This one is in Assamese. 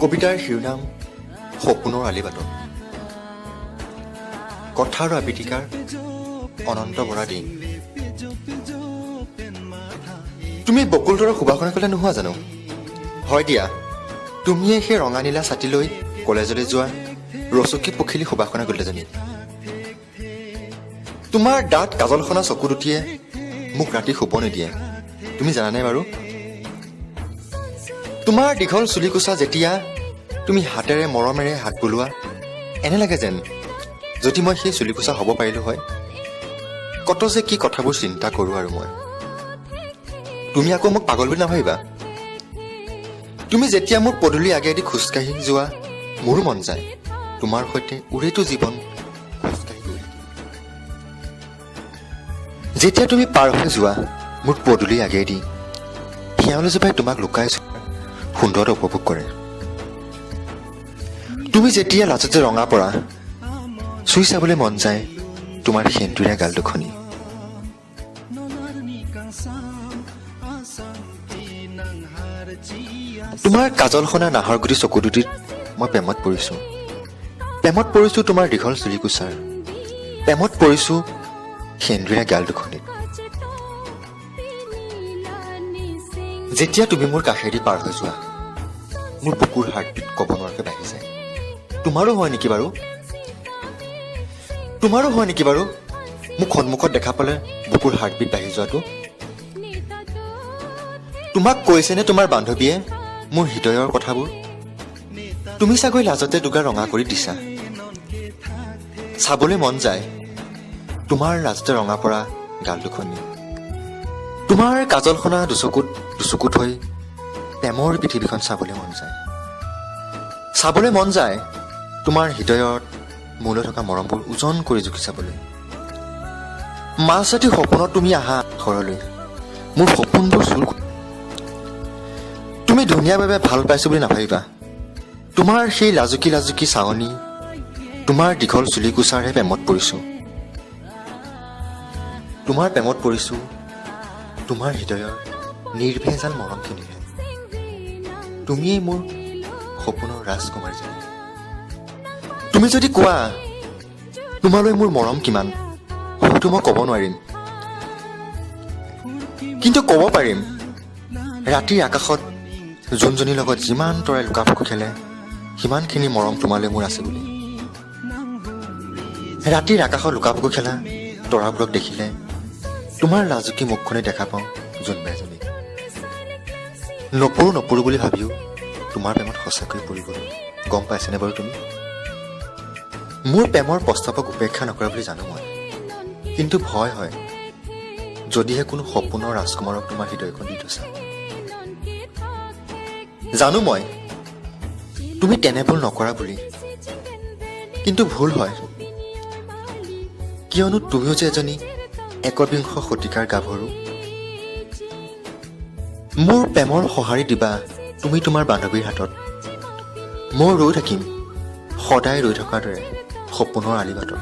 কবিতাৰ শিৰোনাম সপোনৰ আলিবাটত। কথা আৰু আবৃত্তিকাৰ অনন্ত বৰা দিন। তুমি বকুল তলৰ সুবাসনা ক'লে নোহোৱা জানো? হয় দিয়া, তুমিয়ে সেই ৰঙা নীলা ছাতি লৈ কলেজলৈ যোৱা ৰচকী পখিলী সুবাসনা গ'লেজনী। তোমাৰ দাঁত কাজলখনা চকু দুটিয়ে মোক ৰাতি শুব নিদিয়ে, তুমি জানানে বাৰু? তোমাৰ দীঘল চুলিকোছা যেতিয়া তুমি হাতেৰে মৰমেৰে হাত বুলোৱা, এনে লাগে যেন যদি মই সেই চুলিকোছা হ'ব পাৰিলোঁ হয়। কত যে কি কথাবোৰ চিন্তা কৰোঁ আৰু মই। তুমি আকৌ মোক পাগল বুলি নাভাবিবা। তুমি যেতিয়া মোৰ পদূলি আগেদি খোজকাঢ়ি যোৱা, মোৰো মন যায় তোমাৰ সৈতে উৰেটো জীৱন খোজকাঢ়ি গৈ। যেতিয়া তুমি পাৰ হৈ যোৱা মোৰ পদূলি আগেদি, শিয়ালজোপাই তোমাক লুকাই সুন্দৰতা উপভোগ কৰে। তুমি যেতিয়া লাজতে ৰঙা পৰা, চুই চাবলৈ মন যায় তোমাৰ সেন্দুৰীয়া গাল দুখনি। তোমাৰ কাজল সনা নাহৰ গুটি চকু দুটিত মই প্ৰেমত পৰিছোঁ। প্ৰেমত পৰিছোঁ তোমাৰ দীঘল চুলিকোছাৰ, প্ৰেমত পৰিছোঁ সেন্দুৰীয়া গাল দুখনিত। যেতিয়া তুমি মোৰ কাষেদি পাৰ হৈ যোৱা, মোৰ বুকুৰ হাৰ্টবিট ক'ব নোৱাৰাকৈ বাঢ়ি যায়। তোমাৰো হয় নেকি বাৰু? তোমাৰো হয় নেকি বাৰু মোক সন্মুখত দেখা পালে বুকুৰ হাৰ্টবিট বাঢ়ি যোৱাটো? তোমাক কৈছেনে তোমাৰ বান্ধৱীয়ে মোৰ হৃদয়ৰ কথাবোৰ? তুমি চাগৈ লাজতে দুগা ৰঙা কৰি দিছা। চাবলৈ মন যায় তোমাৰ লাজতে ৰঙা পৰা গাল দুখনি। তোমাৰ কাজলখনা দুচকুত হৈ প্ৰেমৰ পৃথিৱীখন চাবলৈ মন যায়। চাবলৈ মন যায় তোমাৰ হৃদয়ত মোলৈ থকা মৰমবোৰ ওজন কৰি জুখি চাবলৈ। মাজৰাতি সপোনত তুমি আহা ঘৰলৈ, মোৰ সপোনবোৰ চুৰ। তুমি ধুনীয়াভাৱে ভাল পাইছো বুলি নাভাবিবা। তোমাৰ সেই লাজুকী লাজুকী চাৱনী, তোমাৰ দীঘল চুলিকোছাৰহে প্ৰেমত পৰিছোঁ। তোমাৰ প্ৰেমত পৰিছোঁ তোমাৰ হৃদয়ৰ নিৰ্ভেজাল মৰমখিনিৰে। তুমিয়েই মোৰ সপোনৰ ৰাজকুমাৰীজনী। তুমি যদি কোৱা তোমালৈ মোৰ মৰম কিমান, হয়তো মই ক'ব নোৱাৰিম, কিন্তু ক'ব পাৰিম ৰাতিৰ আকাশত যোনজনীৰ লগত যিমান তৰাই লুকা ভাকু খেলে, সিমানখিনি মৰম তোমালৈ মোৰ আছে বুলি। ৰাতিৰ আকাশত লুকা ভাকু খেলা তৰাবোৰক দেখিলে তোমাৰ লাজুকী মুখখনে দেখা পাওঁ জোনবাই এজনী। নপৰো বুলি ভাবিও তোমাৰ প্ৰেমত সঁচাকৈ পৰি গ'লো। গম পাইছেনে বাৰু তুমি? মোৰ প্ৰেমৰ প্ৰস্তাৱক উপেক্ষা নকৰা বুলি জানো মই, কিন্তু ভয় হয় যদিহে কোনো সপোনৰ ৰাজকুমাৰক তোমাৰ হৃদয়খন দি থৈছা। জানো মই তুমি তেনে ভুল নকৰা বুলি, কিন্তু ভুল হয়, কিয়নো তুমিও যে এজনী একবিংশ শতিকাৰ গাভৰু। মোৰ প্ৰেমৰ সঁহাৰি দিবা তুমি তোমাৰ বান্ধৱীৰ হাতত। মই ৰৈ থাকিম সদায় ৰৈ থকাৰ দৰে সপোনৰ আলিবাটত।